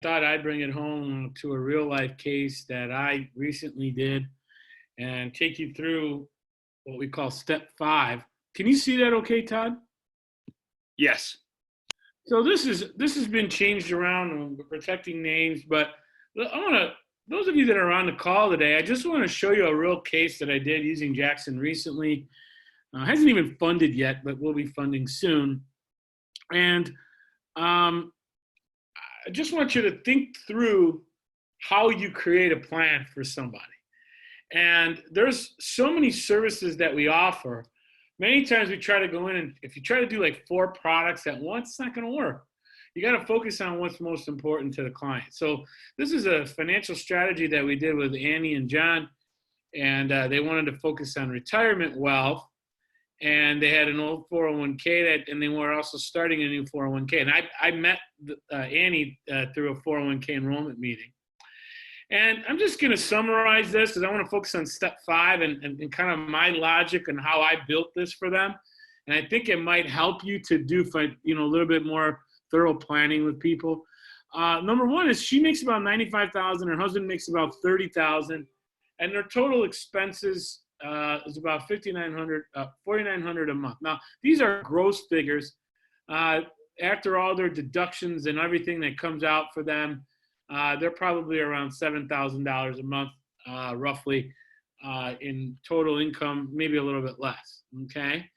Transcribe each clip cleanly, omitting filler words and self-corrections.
thought I'd bring it home to a real life case that I recently did and take you through what we call step 5. Can you see that okay, Todd? Yes. So this has been changed around and we're protecting names, but those of you that are on the call today, I just want to show you a real case that I did using Jackson recently. Hasn't even funded yet, but we'll be funding soon. And I just want you to think through how you create a plan for somebody. And there's so many services that we offer. Many times we try to go in and if you try to do like 4 products at once, it's not going to work. You got to focus on what's most important to the client. So this is a financial strategy that we did with Annie and John, and they wanted to focus on retirement wealth. And they had an old 401k and they were also starting a new 401k. And I met Annie through a 401k enrollment meeting. And I'm just going to summarize this because I want to focus on step 5 and kind of my logic and how I built this for them. And I think it might help you to do a little bit more thorough planning with people. Number 1 is she makes about $95,000. Her husband makes about $30,000, and their total expenses is about $4,900 a month. Now these are gross figures. After all their deductions and everything that comes out for them, they're probably around $7,000 a month, roughly, in total income, maybe a little bit less. Okay.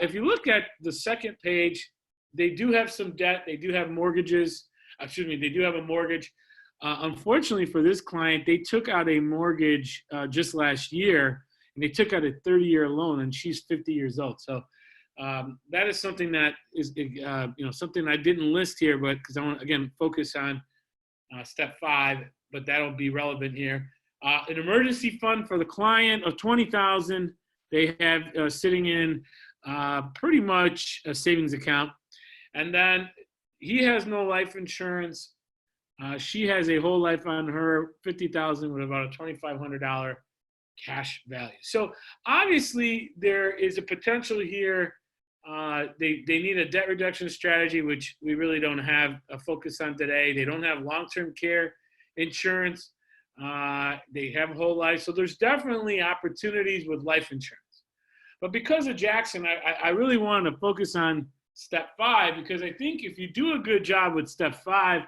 If you look at the second page, they do have some debt. They do have mortgages. They do have a mortgage. Unfortunately for this client, they took out a mortgage just last year, and they took out a 30-year loan, and she's 50 years old. So that is something that is, something I didn't list here, but because I want to, again, focus on step 5, but that'll be relevant here. An emergency fund for the client of $20,000. They have sitting in pretty much a savings account. And then he has no life insurance. She has a whole life on her, $50,000 with about a $2,500 cash value. So obviously there is a potential here. They need a debt reduction strategy, which we really don't have a focus on today. They don't have long-term care insurance. They have whole life. So there's definitely opportunities with life insurance. But because of Jackson, I really wanted to focus on step 5, because I think if you do a good job with step 5,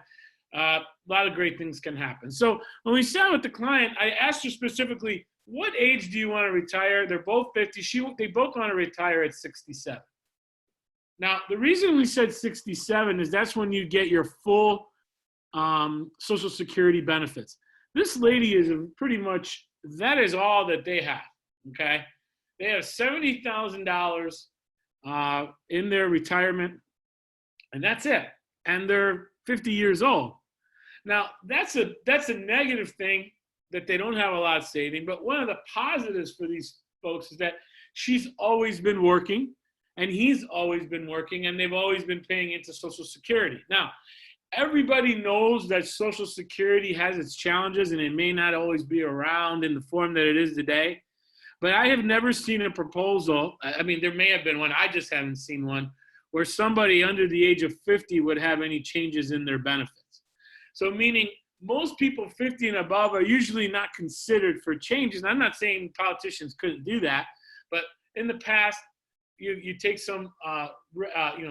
a lot of great things can happen. So when we sat with the client, I asked her specifically, what age do you want to retire? They're both 50. They both want to retire at 67. Now, the reason we said 67 is that's when you get your full Social Security benefits. This lady is pretty much, that is all that they have, okay? They have $70,000 in their retirement, and that's it. And they're 50 years old. Now, that's a negative thing that they don't have a lot of saving, but one of the positives for these folks is that she's always been working, and he's always been working, and they've always been paying into Social Security. Now, everybody knows that Social Security has its challenges, and it may not always be around in the form that it is today. But I have never seen a proposal. I mean, there may have been one. I just haven't seen one where somebody under the age of 50 would have any changes in their benefits. So meaning most people 50 and above are usually not considered for changes. And I'm not saying politicians couldn't do that, but in the past, you take some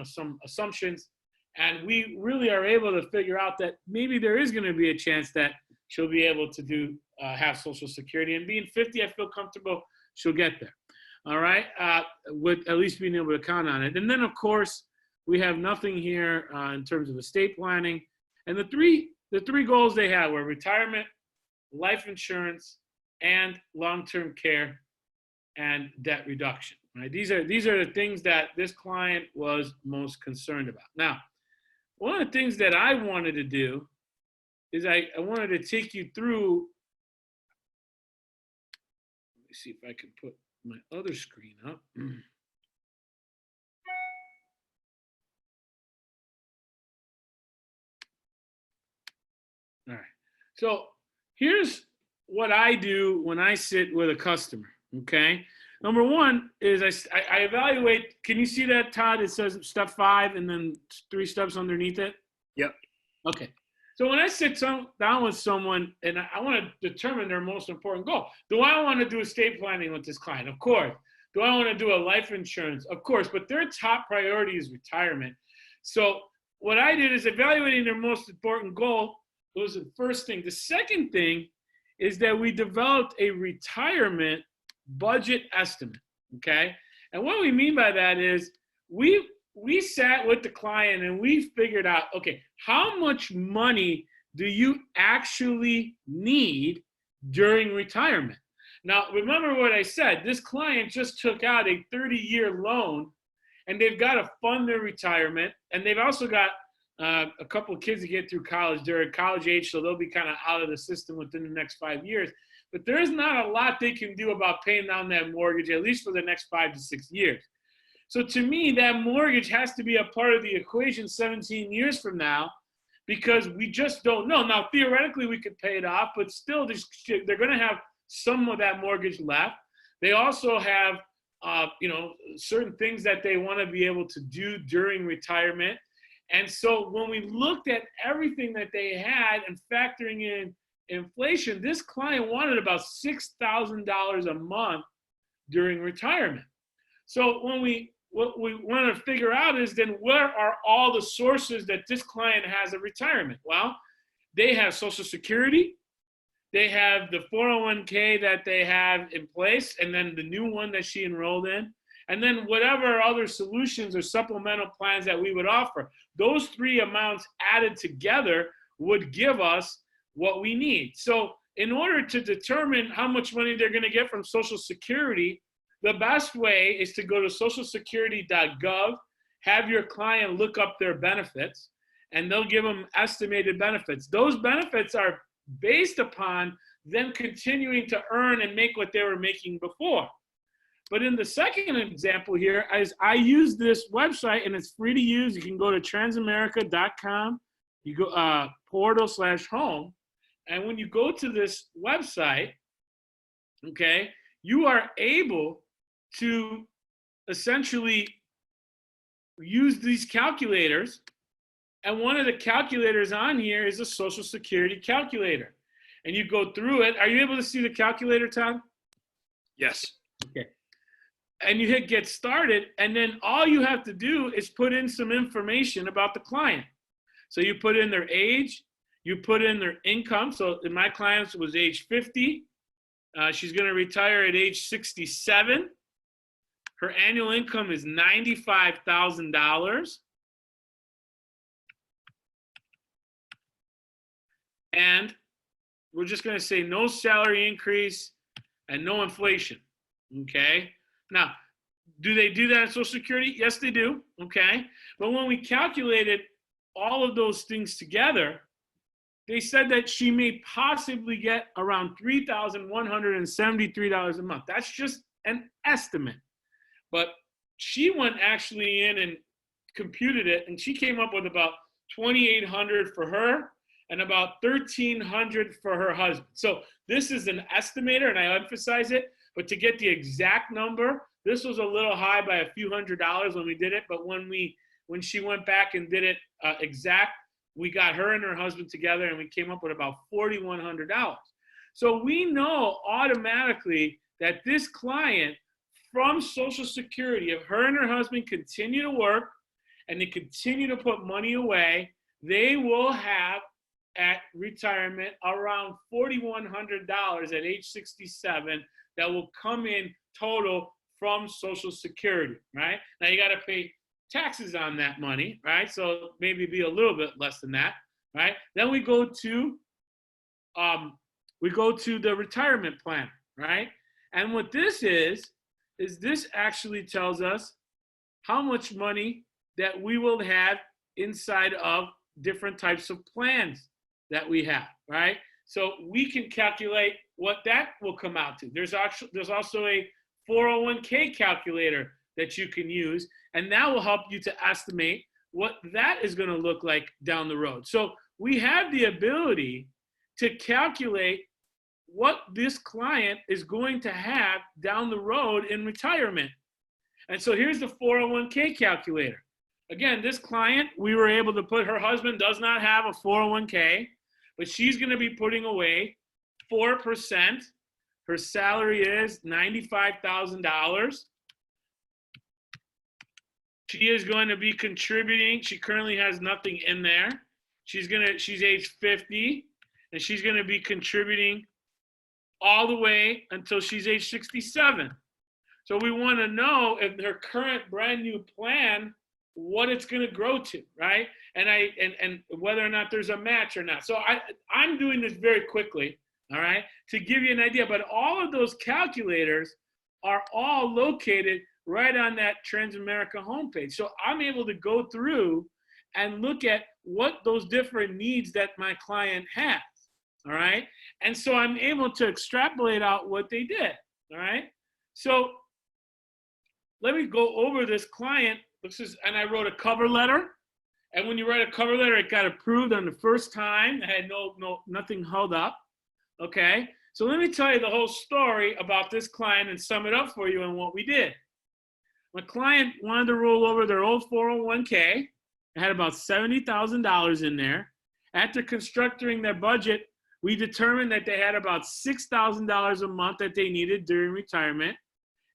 some assumptions, and we really are able to figure out that maybe there is going to be a chance that she'll be able to have Social Security. And being 50, I feel comfortable she'll get there. All right, with at least being able to count on it. And then, of course, we have nothing here in terms of estate planning. And the three goals they had were retirement, life insurance, and long-term care and debt reduction. Right? These are the things that this client was most concerned about. Now, one of the things that I wanted to do is I wanted to take you through. Let me see if I can put my other screen up. All right. So here's what I do when I sit with a customer. Okay. Number 1 is I evaluate. Can you see that, Todd? It says step 5 and then 3 steps underneath it. Yep. Okay. So when I sit down with someone and I want to determine their most important goal, do I want to do estate planning with this client? Of course. Do I want to do a life insurance? Of course. But their top priority is retirement. So what I did is evaluating their most important goal. That was the first thing. The second thing is that we developed a retirement budget estimate. Okay. And what we mean by that is we sat with the client and we figured out, okay, how much money do you actually need during retirement? Now, remember what I said, this client just took out a 30-year loan and they've got to fund their retirement. And they've also got a couple of kids to get through college. They're at college age, so they'll be kind of out of the system within the next 5 years. But there's not a lot they can do about paying down that mortgage, at least for the next 5 to 6 years. So to me, that mortgage has to be a part of the equation 17 years from now, because we just don't know. Now, theoretically, we could pay it off, but still, they're going to have some of that mortgage left. They also have, certain things that they want to be able to do during retirement. And so when we looked at everything that they had and factoring in inflation, this client wanted about $6,000 a month during retirement. So what we want to figure out is then where are all the sources that this client has of retirement? Well, they have Social Security, they have the 401k that they have in place, and then the new one that she enrolled in, and then whatever other solutions or supplemental plans that we would offer. Those three amounts added together would give us what we need. So in order to determine how much money they're going to get from Social Security, the best way is to go to socialsecurity.gov, have your client look up their benefits, and they'll give them estimated benefits. Those benefits are based upon them continuing to earn and make what they were making before. But in the second example here, as I use this website, and it's free to use. You can go to transamerica.com, you go portal/home, and when you go to this website, okay, you are able to essentially use these calculators. And one of the calculators on here is a Social Security calculator. And you go through it. Are you able to see the calculator, Tom? Yes. Okay. And you hit get started, and then all you have to do is put in some information about the client. So you put in their age, you put in their income. So in my client's was age 50. She's going to retire at age 67. Her annual income is $95,000. And we're just going to say no salary increase and no inflation. Okay. Now, do they do that in Social Security? Yes, they do. Okay. But when we calculated all of those things together, they said that she may possibly get around $3,173 a month. That's just an estimate. But she went actually in and computed it, and she came up with about $2,800 for her and about $1,300 for her husband. So this is an estimator, and I emphasize it, but to get the exact number, this was a little high by a few $100s when we did it, but when she went back and did it exact, we got her and her husband together and we came up with about $4,100. So we know automatically that this client from Social Security, if her and her husband continue to work and they continue to put money away, they will have at retirement around $4,100 at age 67 that will come in total from Social Security, right? Now you got to pay taxes on that money, right? So maybe be a little bit less than that, right? Then we go to the retirement plan, right? And what this is this actually tells us how much money that we will have inside of different types of plans that we have, right? So we can calculate what that will come out to. There's also a 401k calculator that you can use, and that will help you to estimate what that is going to look like down the road. So we have the ability to calculate what this client is going to have down the road in retirement. And so here's the 401k calculator. Again, this client, we were able to put, her husband does not have a 401k, but she's going to be putting away 4%. Her salary is $95,000. She is going to be contributing. She currently has nothing in there. She's age 50, and she's going to be contributing all the way until she's age 67. So we want to know if her current brand new plan, what it's going to grow to, right? And whether or not there's a match or not. So I'm doing this very quickly, all right, to give you an idea. But all of those calculators are all located right on that Transamerica homepage. So I'm able to go through and look at what those different needs that my client has, all right? And so I'm able to extrapolate out what they did, all right? So let me go over this client. And I wrote a cover letter. And when you write a cover letter, it got approved on the first time. I had nothing held up, okay? So let me tell you the whole story about this client and sum it up for you and what we did. My client wanted to roll over their old 401k. It had about $70,000 in there. After constructing their budget, we determined that they had about $6,000 a month that they needed during retirement.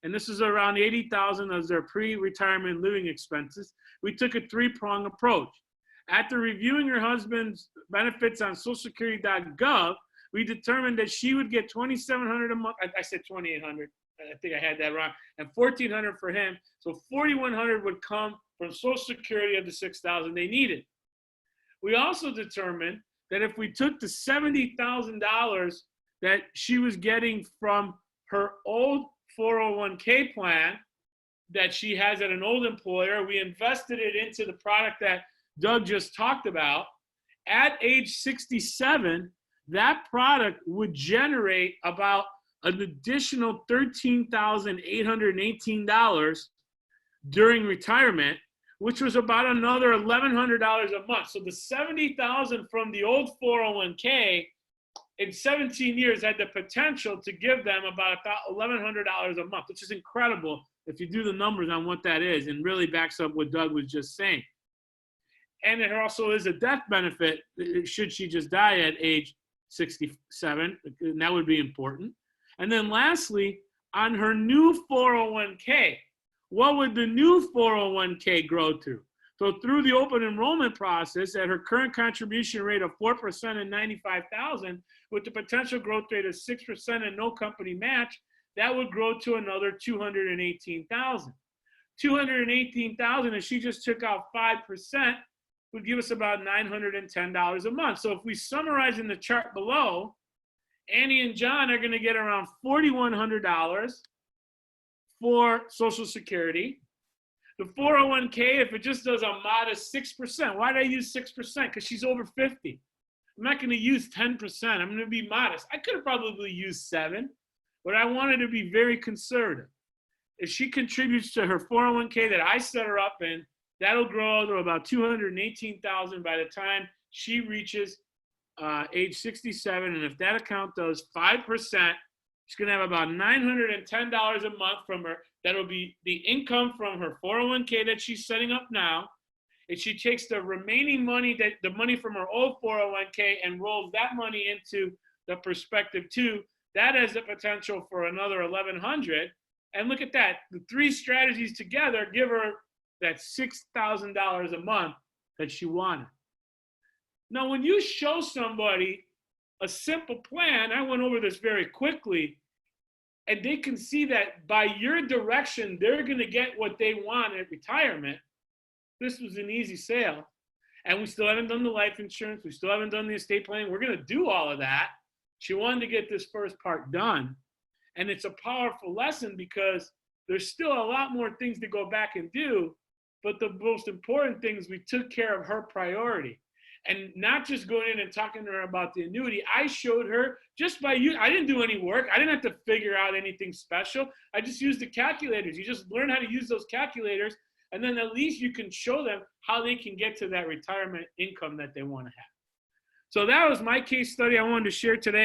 And this is around $80,000 as their pre-retirement living expenses. We took a three-pronged approach. After reviewing her husband's benefits on socialsecurity.gov, we determined that she would get $2,700 a month. I said $2,800. I think I had that wrong. And $1,400 for him. So $4,100 would come from Social Security of the $6,000 they needed. We also determined that if we took the $70,000 that she was getting from her old 401k plan that she has at an old employer, we invested it into the product that Doug just talked about. At age 67, that product would generate about an additional $13,818 during retirement, which was about another $1,100 a month. So the $70,000 from the old 401k in 17 years had the potential to give them about $1,100 a month, which is incredible if you do the numbers on what that is, and really backs up what Doug was just saying. And it also is a death benefit should she just die at age 67, and that would be important. And then lastly, on her new 401k, what would the new 401k grow to? So through the open enrollment process, at her current contribution rate of 4% and $95,000, with the potential growth rate of 6% and no company match, that would grow to another $218,000. $218,000, if she just took out 5%, would give us about $910 a month. So if we summarize in the chart below, Annie and John are going to get around $4,100 for Social Security. The 401k, if it just does a modest 6%, why did I use 6%? Because she's over 50. I'm not going to use 10%. I'm going to be modest. I could have probably used 7, but I wanted to be very conservative. If she contributes to her 401k that I set her up in, that'll grow to about $218,000 by the time she reaches age 67. And if that account does 5%, she's going to have about $910 a month from her. That'll be the income from her 401k that she's setting up now. If she takes the remaining money, the money from her old 401k, and rolls that money into the Perspective 2, that has the potential for another $1,100. And look at that. The three strategies together give her that $6,000 a month that she wanted. Now, when you show somebody a simple plan, I went over this very quickly, and they can see that by your direction, they're going to get what they want at retirement. This was an easy sale. And we still haven't done the life insurance. We still haven't done the estate planning. We're going to do all of that. She wanted to get this first part done. And it's a powerful lesson because there's still a lot more things to go back and do. But the most important thing is we took care of her priority. And not just going in and talking to her about the annuity. I showed her just by you. I didn't do any work. I didn't have to figure out anything special. I just used the calculators. You just learn how to use those calculators. And then at least you can show them how they can get to that retirement income that they want to have. So that was my case study I wanted to share today.